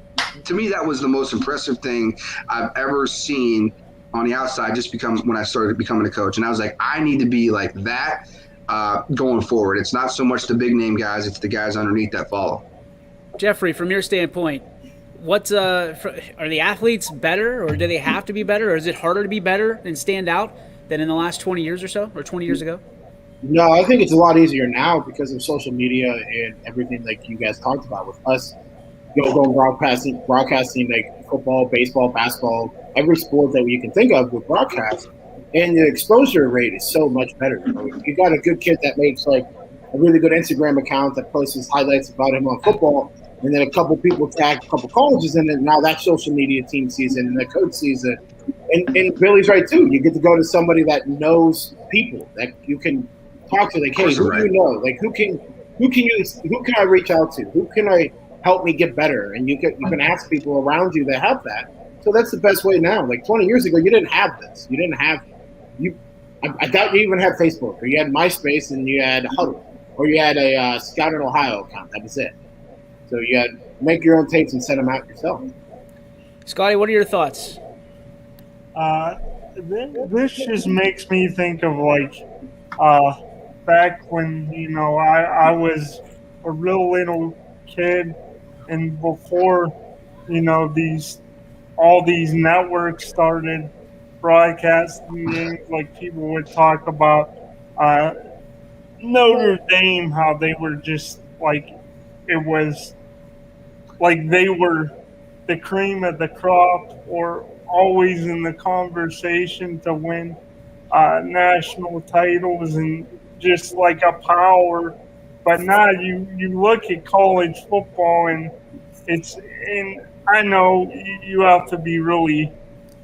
To me, that was the most impressive thing I've ever seen on the outside, when I started becoming a coach. And I was like, I need to be like that going forward. It's not so much the big name guys, it's the guys underneath that follow. Jeffrey, from your standpoint, are the athletes better, or do they have to be better, or is it harder to be better and stand out than in the last 20 years or so, or 20 years ago? No, I think it's a lot easier now because of social media and everything like you guys talked about with us. Going broadcasting like football, baseball, basketball, every sport that you can think of with broadcast, and the exposure rate is so much better. You got a good kid that makes like a really good Instagram account that posts his highlights about him on football, and then a couple people tag a couple colleges in it. Now that social media team sees it and the coach sees it, and Billy's right too. You get to go to somebody that knows people that you can talk to. Like, hey, who do you know? Like, who can I reach out to? Who can I help me get better? And you can ask people around you that have that. So that's the best way now. Like 20 years ago, you didn't have this. You didn't have you. I doubt you even had Facebook, or you had MySpace, and you had Huddle, or you had a Scout in Ohio account. That was it. So you had make your own tapes and send them out yourself. Scotty, what are your thoughts? This just makes me think of back when I was a real little kid, and before all these networks started broadcasting games, like people would talk about Notre Dame, how they were just like it was like they were the cream of the crop, or always in the conversation to win national titles and just like a power. But now you look at college football, and I know you have to be really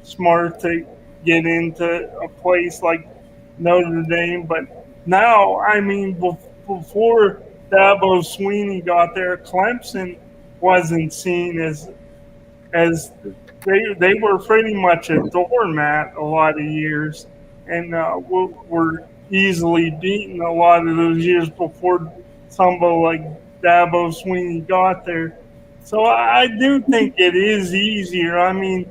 smart to get into a place like Notre Dame, but now, I mean, before Dabo Sweeney got there, Clemson wasn't seen as they were pretty much a doormat a lot of years, and were easily beaten a lot of those years before somebody like Dabo Sweeney got there. So I do think it is easier. I mean,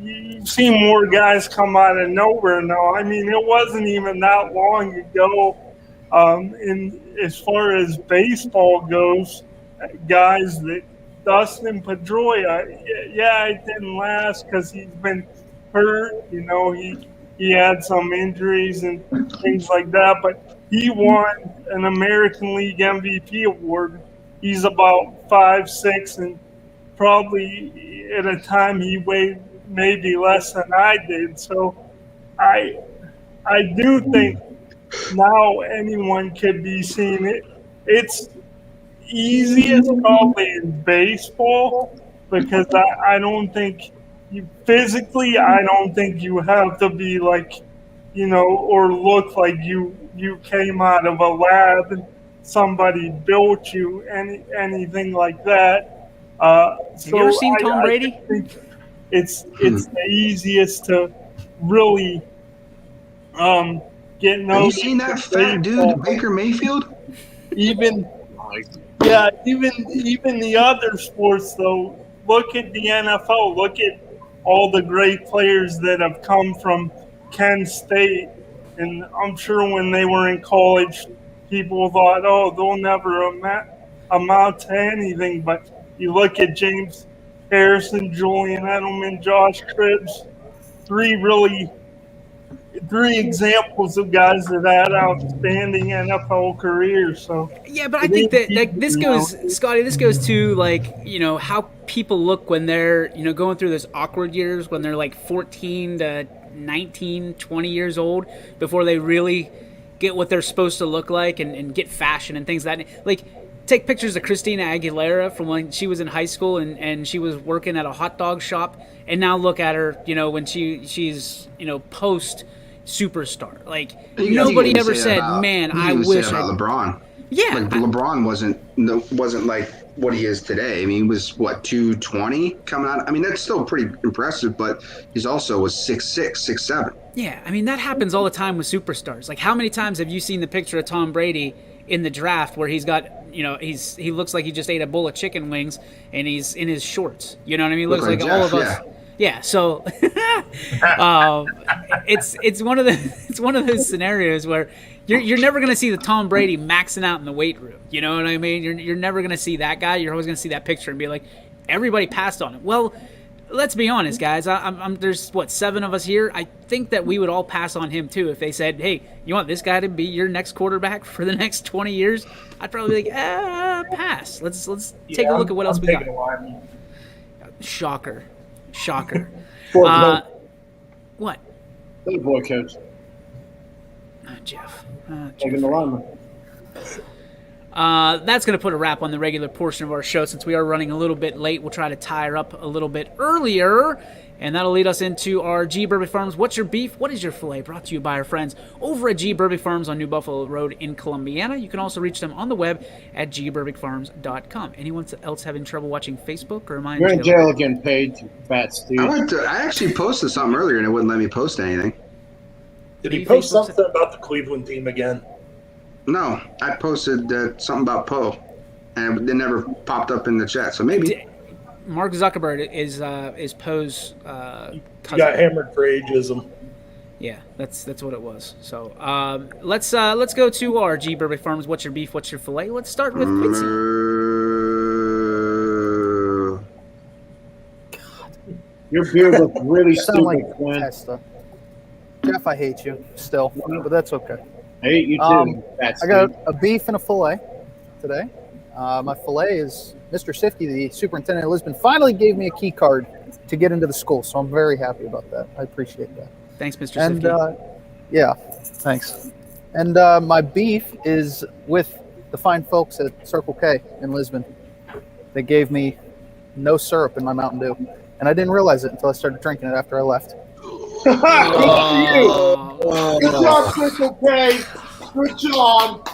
you see more guys come out of nowhere now. I mean, it wasn't even that long ago. And as far as baseball goes, guys that Dustin Pedroia, it didn't last because he's been hurt. He had some injuries and things like that, but he won an American League MVP award. He's about 5'6", and probably at a time he weighed maybe less than I did. So I do think now anyone could be seen. It's easiest probably in baseball, because I don't think I don't think you have to be like, or look like you came out of a lab and somebody built you, anything like that. Have you ever seen Tom Brady? I think it's the easiest to really get noticed. Have you seen that fat dude, Baker Mayfield? Even the other sports, though. Look at the NFL. Look at all the great players that have come from Kent State. And I'm sure when they were in college, people thought, oh, they'll never amount to anything. But you look at James Harrison, Julian Edelman, Josh Cribbs, three examples of guys that had outstanding NFL careers. So yeah, but I think that this goes, Scotty. This goes to how people look when they're going through those awkward years when they're like 14 to 19, 20 years old before they really get what they're supposed to look like and get fashion and things like that. Like, take pictures of Christina Aguilera from when she was in high school and she was working at a hot dog shop, and now look at her, when she's post superstar. Like, nobody ever said, "Man, I wish." About LeBron. Yeah, like LeBron wasn't like what he is today. I mean, he was 220 coming out. I mean, that's still pretty impressive, but he's also was 6'6", 6'7". Yeah, I mean, that happens all the time with superstars. Like, how many times have you seen the picture of Tom Brady in the draft where he's got, he looks like he just ate a bowl of chicken wings and he's in his shorts. You know what I mean? Looks like Jeff, all of us. Yeah. So it's one of those scenarios where you're never going to see the Tom Brady maxing out in the weight room. You know what I mean? You're never going to see that guy. You're always going to see that picture and be like, everybody passed on it. Well, let's be honest, guys. There's 7 of us here. I think that we would all pass on him too if they said, "Hey, you want this guy to be your next quarterback for the next 20 years?" I'd probably be like, pass. Let's take a look at what else we got. Shocker. What? Good boy, coach. Jeff. Taking the lineman. That's going to put a wrap on the regular portion of our show. Since we are running a little bit late, we'll try to tie her up a little bit earlier. And that'll lead us into our G. Burby Farms. What's your beef? What is your filet? Brought to you by our friends over at G. Burby Farms on New Buffalo Road in Columbiana. You can also reach them on the web at gburbyfarms.com. Anyone else having trouble watching Facebook, or am I You're in jail again, Paige, you fat Steve. I actually posted something earlier and it wouldn't let me post anything. Did he post something about the Cleveland team again? No, I posted something about Poe, and it never popped up in the chat. So maybe Mark Zuckerberg is Poe's He cousin. got hammered for ageism. Yeah, that's what it was. So let's go to our G. Burby Farms. What's your beef? What's your filet? Let's start with Quincy. Your beard looks really You sound stupid, like Quinn. Testa. Jeff, I hate you still, but that's okay. I hate you too, fat I Steve. got a beef and a filet today. My filet is Mr. Sifty, the superintendent of Lisbon, finally gave me a key card to get into the school, so I'm very happy about that. I appreciate that. Thanks, Mr. And Sifty. yeah, thanks. And my beef is with the fine folks at Circle K in Lisbon. They gave me no syrup in my Mountain Dew, and I didn't realize it until I started drinking it after I left. Good job, Crystal K. Good job.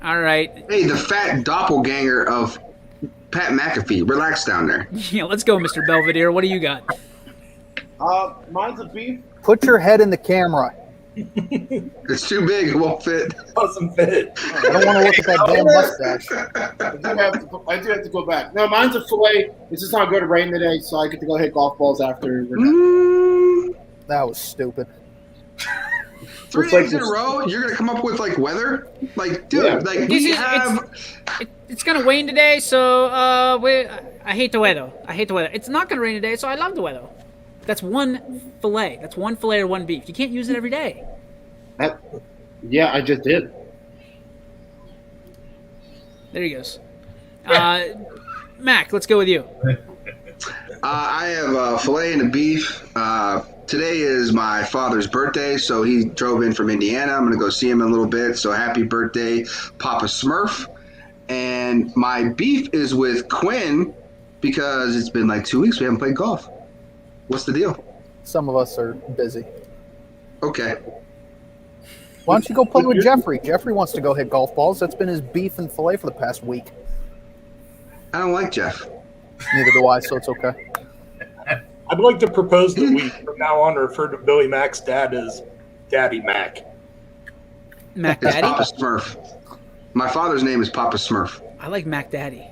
All right. Hey, the fat doppelganger of Pat McAfee. Relax down there. Yeah, let's go, Mr. Belvedere. What do you got? Mine's a beef. Put your head in the camera. It's too big. It won't fit. Doesn't fit. I don't want to look at that damn mustache. I do have to go back. No, mine's a filet. It's just not going to rain today, so I get to go hit golf balls after we're done. That was stupid. 3 days in a row, you're gonna come up with like weather, like dude, Yeah. like It's gonna rain today, so I hate the weather. It's not gonna rain today, so I love the weather. That's one filet. That's one filet or one beef. You can't use it every day. Yeah, I just did. There he goes. Mac, let's go with you. I have a filet and a beef. Today is my father's birthday, so he drove in from Indiana. I'm going to go see him in a little bit. So happy birthday, Papa Smurf. And my beef is with Quinn because it's been like 2 weeks we haven't played golf. What's the deal? Some of us are busy. Okay. Why don't you go play with Jeffrey? Jeffrey wants to go hit golf balls. That's been his beef and filet for the past week. I don't like Jeff. Neither do I, so it's okay. I'd like to propose that we, from now on, refer to Billy Mac's dad as Daddy Mac. Mac It's Daddy? Papa Smurf. My father's name is Papa Smurf. I like Mac Daddy.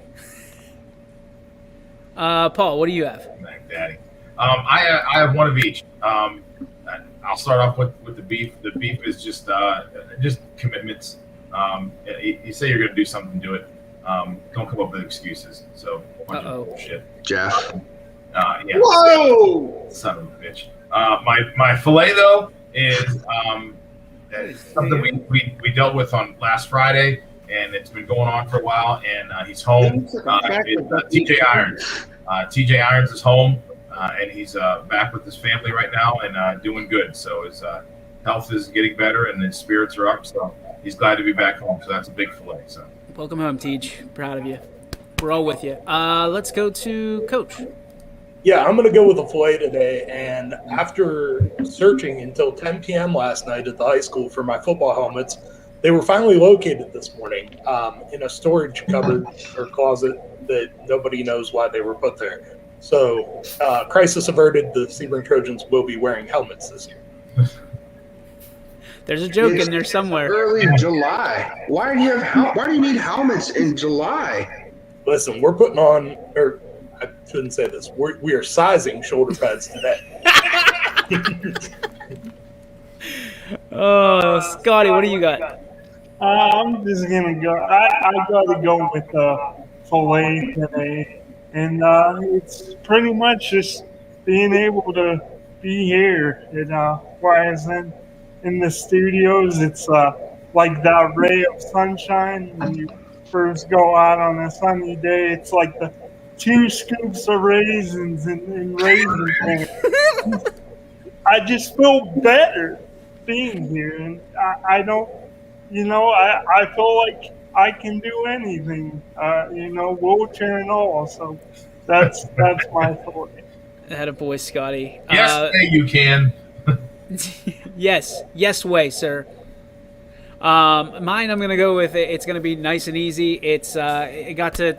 Paul, what do you have? Mac Daddy. I have one of each. I'll start off with the beef. The beef is just commitments. You say you're going to do something, do it. Don't come up with excuses. So, bunch of shit. Jeff. Yeah. Whoa! Son of a bitch. My filet though is something we dealt with on last Friday, and it's been going on for a while. And he's home. TJ Irons. TJ Irons is home, and he's back with his family right now and doing good. So his health is getting better, and his spirits are up. So he's glad to be back home. So that's a big filet. So Welcome home, Tej. Proud of you. We're all with you. Let's go to Coach. Yeah, I'm going to go with a filet today. And after searching until 10 p.m. last night at the high school for my football helmets, they were finally located this morning in a storage cupboard or closet that nobody knows why they were put there. So, crisis averted, the Sebring Trojans will be wearing helmets this year. There's a joke in there somewhere. Early July. Why do you need helmets in July? Listen, we're putting on, or I shouldn't say this, we are sizing shoulder pads today. Oh, Scotty, what do you got? I'm just gonna go. I gotta go with filet today, and it's pretty much just being able to be here at YSN in the studios. It's like that ray of sunshine when you first go out on a sunny day. It's like the 2 scoops of raisins in raisin bran. I just feel better being here, and I don't I feel like I can do anything. Wheelchair and all. So that's my thought. That a boy, Scotty. Yes, hey, you can. Yes way, sir. Mine, I'm gonna go with it's gonna be nice and easy. It's I got to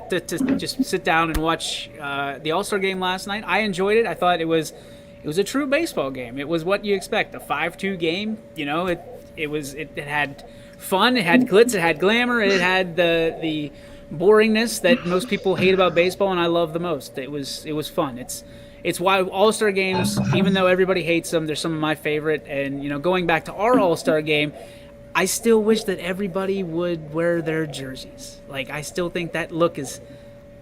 just sit down and watch the All-Star game last night. I enjoyed it. I thought it was a true baseball game. It was what you expect, a 5-2 game. It had fun, it had glitz, it had glamour, it had the boringness that most people hate about baseball, and I love the most. It was fun. It's why All-Star games, even though everybody hates them, they're some of my favorite. And going back to our All-Star game, I still wish that everybody would wear their jerseys. Like, I still think that look is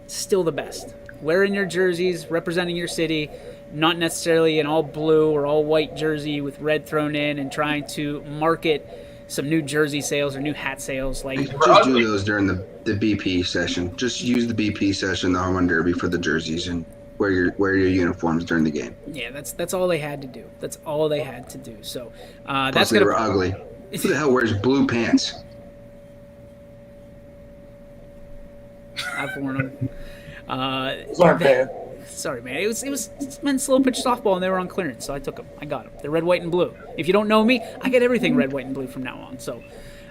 still the best. Wearing your jerseys, representing your city, not necessarily an all blue or all white jersey with red thrown in, and trying to market some new jersey sales or new hat sales. Like, just do those during the BP session. Just use the BP session, the home run derby, for the jerseys, and wear your uniforms during the game. Yeah, that's all they had to do. That's all they had to do. So Plus they were ugly. Who the hell wears blue pants? I've worn them. Those aren't bad. Sorry, man. It was men's slow pitch softball, and they were on clearance, so I took them. I got them. They're red, white, and blue. If you don't know me, I get everything red, white, and blue from now on. So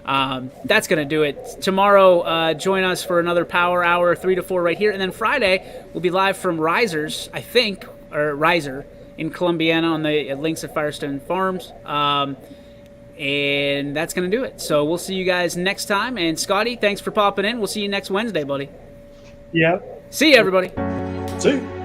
that's going to do it. Tomorrow, join us for another Power Hour, 3 to 4 right here. And then Friday, we'll be live from Riser in Columbiana on the links at Firestone Farms. And that's going to do it. So we'll see you guys next time. And Scotty, thanks for popping in. We'll see you next Wednesday, buddy. Yeah. See you, everybody. See you.